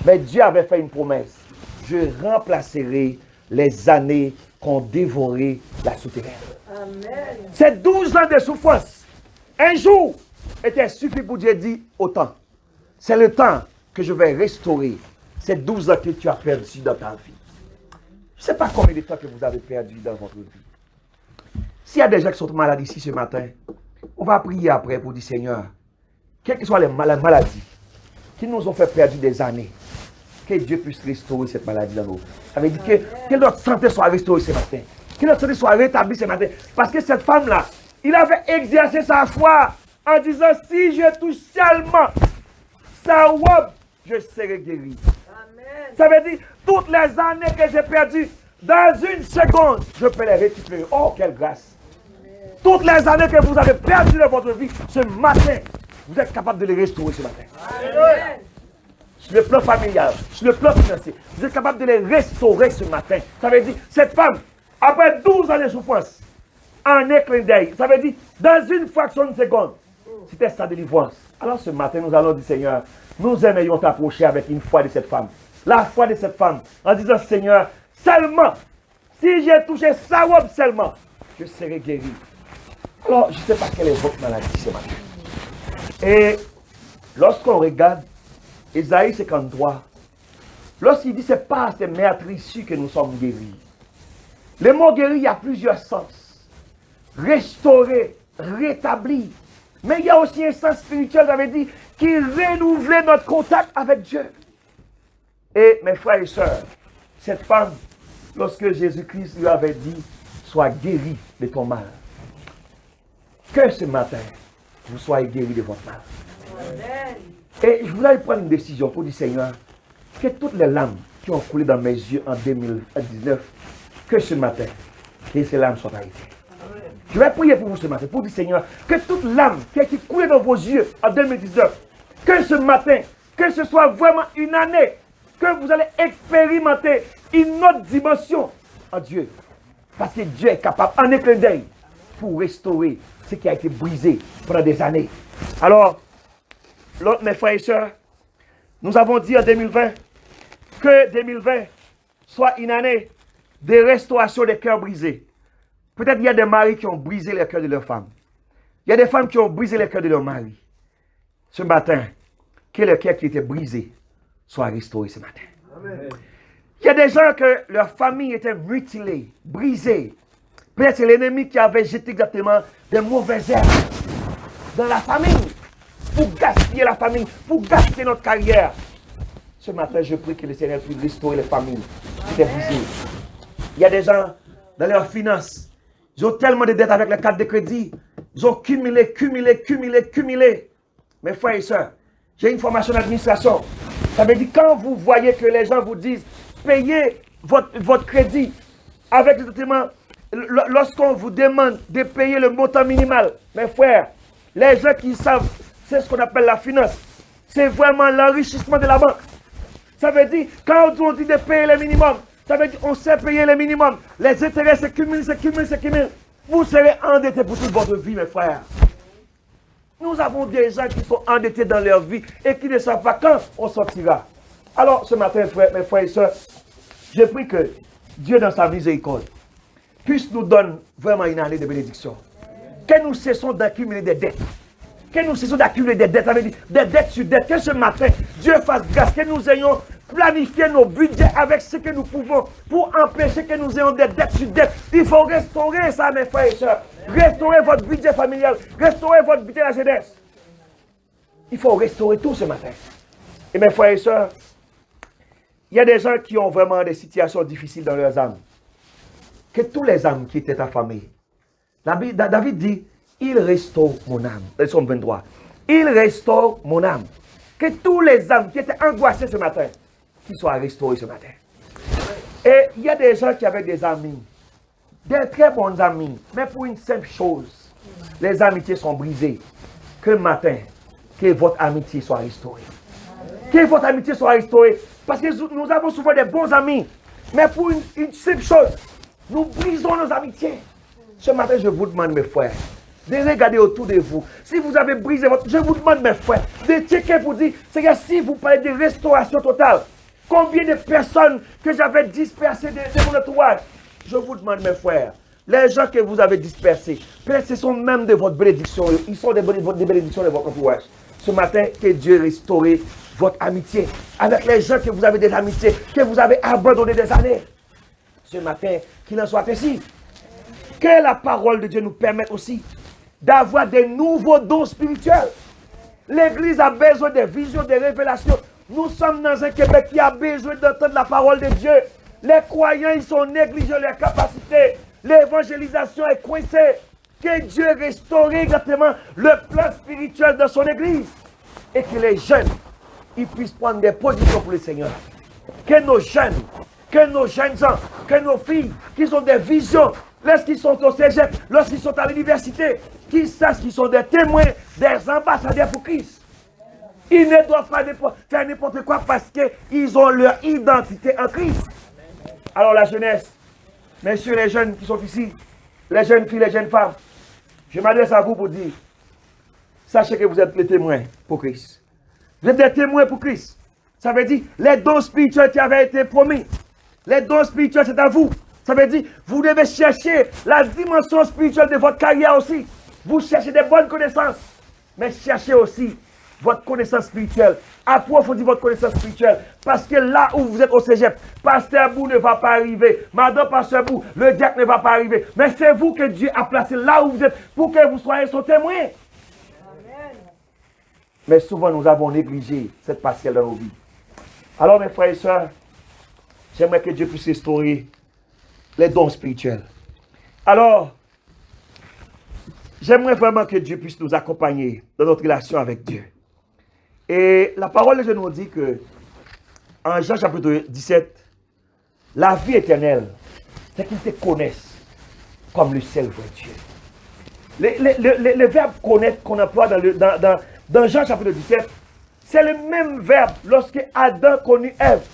Mais Dieu avait fait une promesse. Je remplacerai les années qu'ont dévoré la souterraine. Amen. Ces 12 ans de souffrance, un jour, était suffi pour Dieu dire autant. C'est le temps que je vais restaurer ces 12 ans que tu as perdu dans ta vie. Je ne sais pas combien de temps que vous avez perdu dans votre vie. S'il y a des gens qui sont malades ici ce matin, on va prier après pour dire Seigneur, quelles que soient les maladies qui nous ont fait perdre des années, que Dieu puisse restaurer cette maladie dans nous. Ça veut dire que notre santé soit restaurée ce matin. Que notre santé soit rétablie ce matin. Parce que cette femme-là, il avait exercé sa foi en disant si je touche seulement sa robe, je serai guéri. Amen. Ça veut dire toutes les années que j'ai perdues, dans une seconde, je peux les récupérer. Oh, quelle grâce. Amen. Toutes les années que vous avez perdues dans votre vie, ce matin, vous êtes capable de les restaurer ce matin. Amen. Sur le plan familial, sur le plan financier, vous êtes capable de les restaurer ce matin. Ça veut dire, cette femme, après 12 ans de souffrance, en un clin d'œil, ça veut dire, dans une fraction de seconde, c'était sa délivrance. Alors ce matin, nous allons dire, Seigneur, nous aimerions t'approcher avec une foi de cette femme. La foi de cette femme, en disant, Seigneur, seulement, si j'ai touché sa robe seulement, je serai guéri. Alors, je ne sais pas quelle est votre maladie ce matin. Et lorsqu'on regarde Ésaïe 53, lorsqu'il dit c'est par ces meurtrissures que nous sommes guéris. Le mot guéri, il y a plusieurs sens. Restaurer, rétablir. Mais il y a aussi un sens spirituel, ça veut dire, qui renouvelle notre contact avec Dieu. Et mes frères et sœurs, cette femme, lorsque Jésus-Christ lui avait dit, sois guéri de ton mal. Que ce matin, vous soyez guéris de votre mal. Amen. Et je voulais prendre une décision pour dire, Seigneur, que toutes les larmes qui ont coulé dans mes yeux en 2019, que ce matin, que ces larmes soient arrêtées. Je vais prier pour vous ce matin, pour dire, Seigneur, que toute larme qui coulait dans vos yeux en 2019, que ce matin, que ce soit vraiment une année que vous allez expérimenter une autre dimension en Dieu. Parce que Dieu est capable, en un clin d'œil, pour restaurer ce qui a été brisé pendant des années. Alors, mes frères et sœurs, nous avons dit en 2020 que 2020 soit une année de restauration des cœurs brisés. Peut-être il y a des maris qui ont brisé les cœurs de leurs femmes. Il y a des femmes qui ont brisé les cœurs de leurs maris. Ce matin, que le cœur qui était brisé soit restauré ce matin. Amen. Il y a des gens que leur famille était mutilée, brisée. Peut-être c'est l'ennemi qui avait jeté exactement des mauvaises herbes dans la famille pour gaspiller la famille, pour gaspiller notre carrière. Ce matin, je prie que le Seigneur puisse restaurer les familles qui étaient brisées. Il y a des gens dans leurs finances, ils ont tellement de dettes avec les cartes de crédit, ils ont cumulé. Mes frères et sœurs, j'ai une formation d'administration. Ça veut dire quand vous voyez que les gens vous disent payez votre crédit avec exactement lorsqu'on vous demande de payer le montant minimal, mes frères, les gens qui savent, c'est ce qu'on appelle la finance. C'est vraiment l'enrichissement de la banque. Ça veut dire, quand on dit de payer le minimum, ça veut dire qu'on sait payer le minimum. Les intérêts se cumulent. Vous serez endettés pour toute votre vie, mes frères. Nous avons des gens qui sont endettés dans leur vie et qui ne savent pas quand on sortira. Alors, ce matin, mes frères et sœurs, je prie que Dieu, dans sa miséricorde, puisse nous donner vraiment une année de bénédiction. Que nous cessons d'accumuler des dettes. Que nous cessons d'accumuler des dettes, ça veut dire des dettes sur dettes. Que ce matin, Dieu fasse grâce, que nous ayons planifié nos budgets avec ce que nous pouvons pour empêcher que nous ayons des dettes sur dettes. Il faut restaurer ça, mes frères et sœurs. Restaurer votre budget familial, restaurer votre budget de la jeunesse. Il faut restaurer tout ce matin. Et mes frères et sœurs, il y a des gens qui ont vraiment des situations difficiles dans leurs âmes. Que tous les âmes qui étaient affamées, David dit, il restaure mon âme. Psaume 23. Il restaure mon âme. Que tous les âmes qui étaient angoissées ce matin, qu'ils soient restaurés ce matin. Et il y a des gens qui avaient des amis, des très bons amis, mais pour une simple chose, les amitiés sont brisées. Que le matin, que votre amitié soit restaurée. Que votre amitié soit restaurée. Parce que nous avons souvent des bons amis, mais pour une simple chose, nous brisons nos amitiés. Ce matin, je vous demande, mes frères, de regarder autour de vous. Si vous avez brisé votre... Je vous demande, mes frères, de checker pour dire, c'est que si vous parlez de restauration totale, combien de personnes que j'avais dispersées de mon entourage? Je vous demande, mes frères, les gens que vous avez dispersés, peut-être ce sont même de votre bénédiction, ils sont des bénédictions de votre entourage. Ce matin, que Dieu restaure votre amitié avec les gens que vous avez des amitiés, que vous avez abandonné des années. Ce matin, qu'il en soit ainsi. Que la parole de Dieu nous permette aussi d'avoir des nouveaux dons spirituels. L'Église a besoin des visions, des révélations. Nous sommes dans un Québec qui a besoin d'entendre la parole de Dieu. Les croyants, ils sont négligés leurs capacités. L'évangélisation est coincée. Que Dieu restaure exactement le plan spirituel de son Église. Et que les jeunes, ils puissent prendre des positions pour le Seigneur. Que nos jeunes gens, que nos filles, qui ont des visions, lorsqu'ils sont au cégep, lorsqu'ils sont à l'université, qu'ils sachent qu'ils sont des témoins, des ambassadeurs pour Christ. Ils ne doivent pas faire n'importe quoi parce qu'ils ont leur identité en Christ. Alors la jeunesse, messieurs les jeunes qui sont ici, les jeunes filles, les jeunes femmes, je m'adresse à vous pour dire, sachez que vous êtes les témoins pour Christ. Vous êtes des témoins pour Christ. Ça veut dire, les dons spirituels qui avaient été promis, les dons spirituels c'est à vous. Ça veut dire, vous devez chercher la dimension spirituelle de votre carrière aussi. Vous cherchez des bonnes connaissances, mais cherchez aussi votre connaissance spirituelle. Approfondissez votre connaissance spirituelle. Parce que là où vous êtes au cégep, Pasteur Bou ne va pas arriver. Madame Pasteur Bou, le diacre ne va pas arriver. Mais c'est vous que Dieu a placé là où vous êtes pour que vous soyez son témoin. Amen. Mais souvent, nous avons négligé cette partielle dans nos vies. Alors, mes frères et sœurs, j'aimerais que Dieu puisse restaurer les dons spirituels. Alors, j'aimerais vraiment que Dieu puisse nous accompagner dans notre relation avec Dieu. Et la parole de Dieu nous dit que, en Jean chapitre 17, la vie éternelle, c'est qu'ils te connaissent comme le seul vrai Dieu. Le verbe connaître qu'on emploie dans Jean chapitre 17, c'est le même verbe lorsque Adam connut Ève.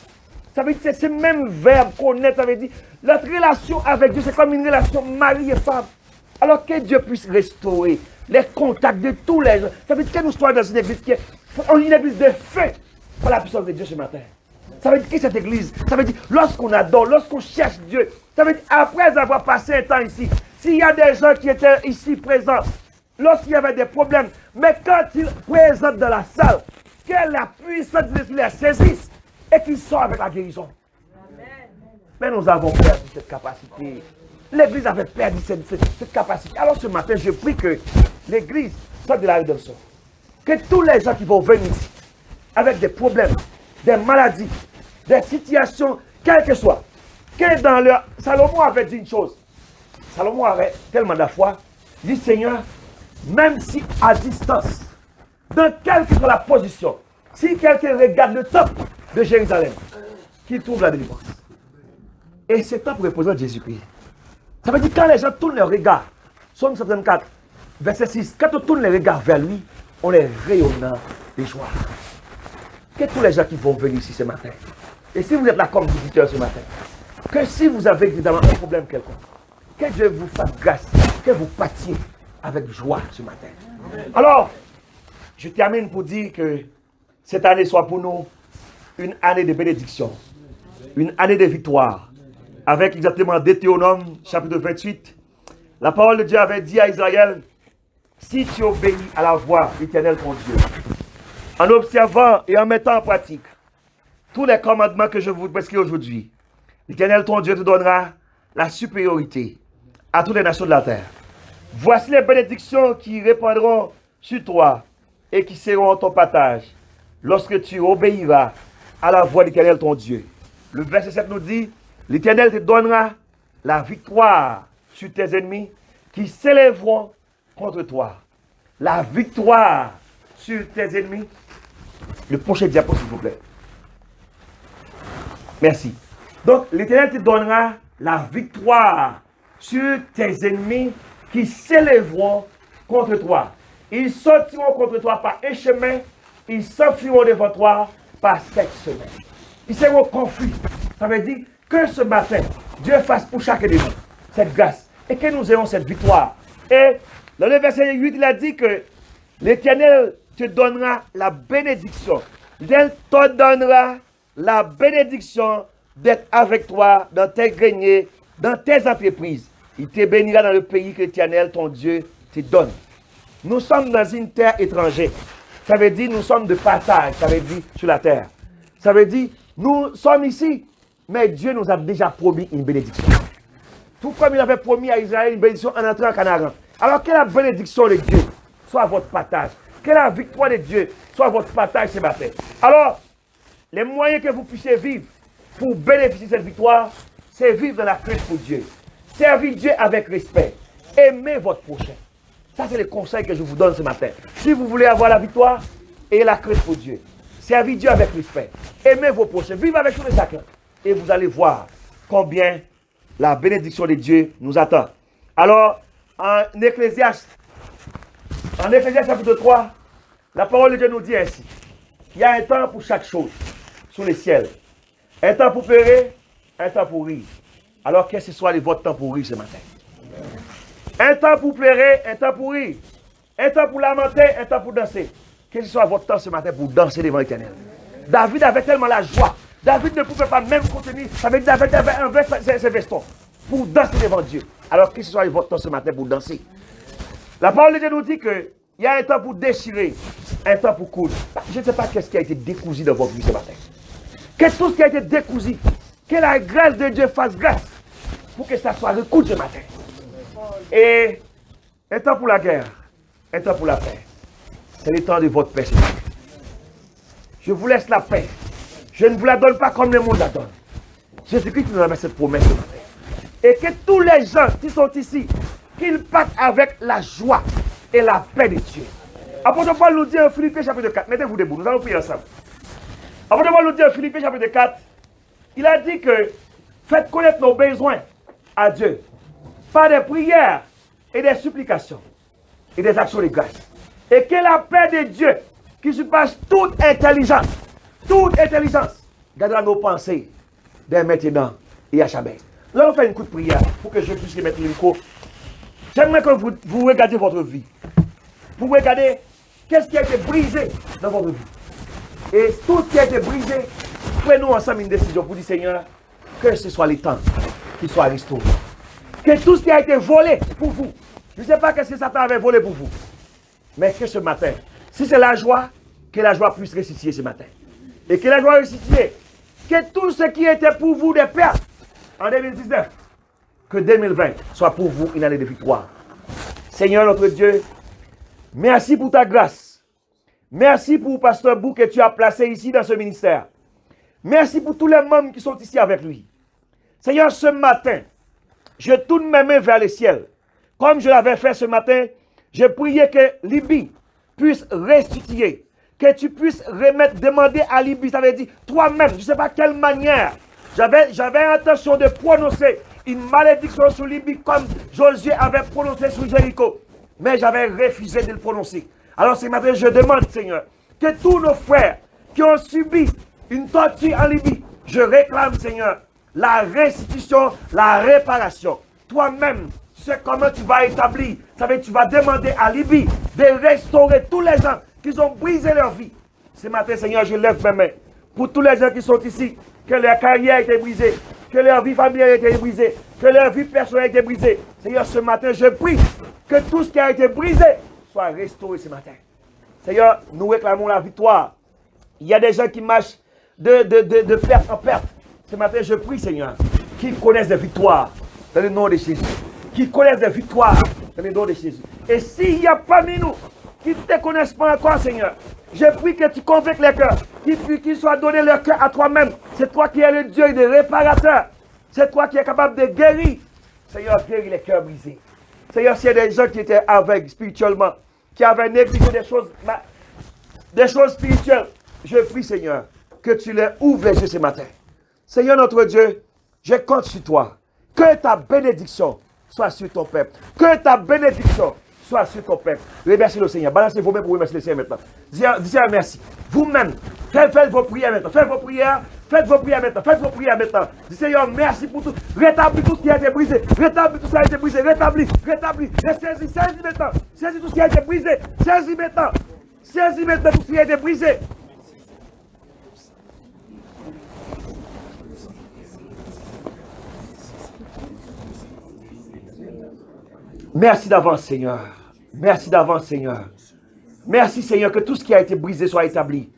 Ça veut dire c'est ce même verbe connaître, ça veut dire notre relation avec Dieu, c'est comme une relation mari et femme. Alors que Dieu puisse restaurer les contacts de tous les gens. Ça veut dire que nous soyons dans une église qui est une église de feu par la puissance de Dieu ce matin. Ça veut dire que cette église, ça veut dire lorsqu'on adore, lorsqu'on cherche Dieu, ça veut dire après avoir passé un temps ici, s'il y a des gens qui étaient ici présents, lorsqu'il y avait des problèmes, mais quand ils présentent dans la salle, que la puissance de Dieu les saisisse et qu'ils sortent avec la guérison. Amen. Mais nous avons perdu cette capacité. L'église avait perdu cette capacité. Alors ce matin, je prie que l'église soit de la rédemption. Que tous les gens qui vont venir ici, avec des problèmes, des maladies, des situations, quelles que soient, que dans leur... Salomon avait dit une chose. Salomon avait tellement de foi. Il dit, Seigneur, même si à distance, dans quelle que soit la position, si quelqu'un regarde le temple de Jérusalem, qu'il trouve la délivrance. Et ce temple représente Jésus-Christ. Ça veut dire quand les gens tournent leur regard, Psaume 74, verset 6, quand on tourne les regards vers lui, on est rayonnant de joie. Que tous les gens qui vont venir ici ce matin, et si vous êtes là comme visiteur ce matin, que si vous avez évidemment un problème quelconque, que Dieu vous fasse grâce, que vous partiez avec joie ce matin. Alors, je termine pour dire que cette année soit pour nous une année de bénédiction, une année de victoire, avec exactement Deutéronome chapitre 28. La parole de Dieu avait dit à Israël, si tu obéis à la voix d'Éternel ton Dieu, en observant et en mettant en pratique tous les commandements que je vous prescris aujourd'hui, l'Éternel ton Dieu te donnera la supériorité à toutes les nations de la terre. Voici les bénédictions qui répandront sur toi et qui seront ton partage lorsque tu obéiras à la voix d'Éternel ton Dieu. Le verset 7 nous dit, l'Éternel te donnera la victoire sur tes ennemis qui s'élèveront contre toi. La victoire sur tes ennemis. Le prochain diapo, s'il vous plaît. Merci. Donc, l'Éternel te donnera la victoire sur tes ennemis qui s'élèveront contre toi. Ils sortiront contre toi par un chemin, ils s'enfuiront devant toi par 7 chemins. Ils seront confus. Ça veut dire que ce matin, Dieu fasse pour chacun de nous cette grâce et que nous ayons cette victoire. Et dans le verset 8, il a dit que l'Éternel te donnera la bénédiction. Il te donnera la bénédiction d'être avec toi dans tes greniers, dans tes entreprises. Il te bénira dans le pays que l'Éternel, ton Dieu, te donne. Nous sommes dans une terre étrangère. Ça veut dire nous sommes de passage, ça veut dire sur la terre. Ça veut dire nous sommes ici, mais Dieu nous a déjà promis une bénédiction. Tout comme il avait promis à Israël une bénédiction en entrant en Canaan. Alors que la bénédiction de Dieu soit votre partage. Que la victoire de Dieu soit votre partage ce matin. Alors, les moyens que vous puissiez vivre pour bénéficier de cette victoire, c'est vivre dans la crainte pour Dieu. Servir Dieu avec respect. Aimez votre prochain. Ça, c'est le conseil que je vous donne ce matin. Si vous voulez avoir la victoire, ayez la crainte pour Dieu. Servez Dieu avec respect. Aimez vos prochains. Vivez avec tous les chacun. Et vous allez voir combien la bénédiction de Dieu nous attend. Alors, en Ecclésiaste chapitre 3, la parole de Dieu nous dit ainsi. Il y a un temps pour chaque chose sous les ciels. Un temps pour pleurer, un temps pour rire. Alors que ce soit votre temps pour rire ce matin. Un temps pour pleurer, un temps pour rire. Un temps pour lamenter, un temps pour danser. Que ce soit votre temps ce matin pour danser devant l'Éternel. David avait tellement la joie. David ne pouvait pas même contenir. Ça veut dire David avait enlevé ses vestons pour danser devant Dieu. Alors que ce soit votre temps ce matin pour danser. La parole de Dieu nous dit qu'il y a un temps pour déchirer, un temps pour coudre. Je ne sais pas qu'est-ce qui a été décousu dans votre vie ce matin. Que tout ce qui a été décousu, que la grâce de Dieu fasse grâce pour que ça soit recousu ce matin. Et un temps pour la guerre, un temps pour la paix. C'est le temps de votre paix ce matin. Je vous laisse la paix. Je ne vous la donne pas comme le monde la donne. Jésus-Christ nous a mis cette promesse ce matin. Et que tous les gens qui sont ici, qu'ils partent avec la joie et la paix de Dieu. Apôtre Paul nous dit en Philippiens chapitre 4, mettez-vous debout, nous allons prier ensemble. Apôtre Paul nous dit en Philippiens chapitre 4, il a dit que faites connaître nos besoins à Dieu par des prières et des supplications et des actions de grâce. Et que la paix de Dieu, qui surpasse toute intelligence, gardera nos pensées dès maintenant et à jamais. Nous allons faire une courte prière pour que je puisse remettre le micro. J'aimerais que vous regardiez votre vie. Vous regardez qu'est-ce qui a été brisé dans votre vie. Et tout ce qui a été brisé, prenons ensemble une décision pour dire, Seigneur, que ce soit les temps qui soient restaurés. Que tout ce qui a été volé pour vous, je ne sais pas qu'est-ce que Satan avait volé pour vous, mais que ce matin, si c'est la joie, que la joie puisse ressusciter ce matin. Et que la joie ressuscite, que tout ce qui était pour vous des pertes en 2019, que 2020 soit pour vous une année de victoire. Seigneur notre Dieu, merci pour ta grâce. Merci pour Pasteur Bou que tu as placé ici dans ce ministère. Merci pour tous les membres qui sont ici avec lui. Seigneur, ce matin, je tourne mes mains vers le ciel. Comme je l'avais fait ce matin, je priais que Libye puisse restituer. Que tu puisses remettre, demander à Libye, ça veut dire toi-même, je ne sais pas quelle manière. J'avais intention de prononcer une malédiction sur Libye comme Josué avait prononcé sur Jéricho. Mais j'avais refusé de le prononcer. Alors ce matin, je demande, Seigneur, que tous nos frères qui ont subi une torture en Libye, je réclame, Seigneur, la restitution, la réparation. Toi-même, tu sais comment tu vas établir. Ça veut dire tu vas demander à Libye de restaurer tous les gens qui ont brisé leur vie. Ce matin, Seigneur, je lève mes mains pour tous les gens qui sont ici, que leur carrière a été brisée, que leur vie familiale a été brisée, que leur vie personnelle a été brisée. Seigneur, ce matin, je prie que tout ce qui a été brisé soit restauré ce matin. Seigneur, nous réclamons la victoire. Il y a des gens qui marchent de perte en perte. Ce matin, je prie, Seigneur, qu'ils connaissent des victoires dans le nom de Jésus. Qu'ils connaissent des victoires dans le nom de Jésus. Et s'il y a parmi nous qui ne te connaissent pas encore, Seigneur, je prie que tu convainques les cœurs, qu'ils soient donnés leur cœur à toi-même. C'est toi qui es le Dieu des réparateurs. C'est toi qui es capable de guérir. Seigneur, guéris les cœurs brisés. Seigneur, s'il y a des gens qui étaient aveugles spirituellement, qui avaient négligé des choses spirituelles, je prie, Seigneur, que tu les ouvres les yeux ce matin. Seigneur notre Dieu, je compte sur toi. Que ta bénédiction soit sur ton peuple. Que ta bénédiction soit sur ton peuple. Remercie le Seigneur. Balancez vos mains pour remercier le Seigneur maintenant. Dis merci. Vous-même, faites vos prières maintenant. Faites vos prières. Faites vos prières maintenant. Faites vos prières maintenant. Dis Seigneur, merci pour tout. Rétablis tout ce qui a été brisé. Rétablis tout ce qui a été brisé. Rétablis. Saisis maintenant. Saisis tout ce qui a été brisé. Saisis maintenant. Saisis maintenant tout ce qui a été brisé. Merci d'avance, Seigneur. Merci d'avance, Seigneur. Merci, Seigneur, que tout ce qui a été brisé soit établi.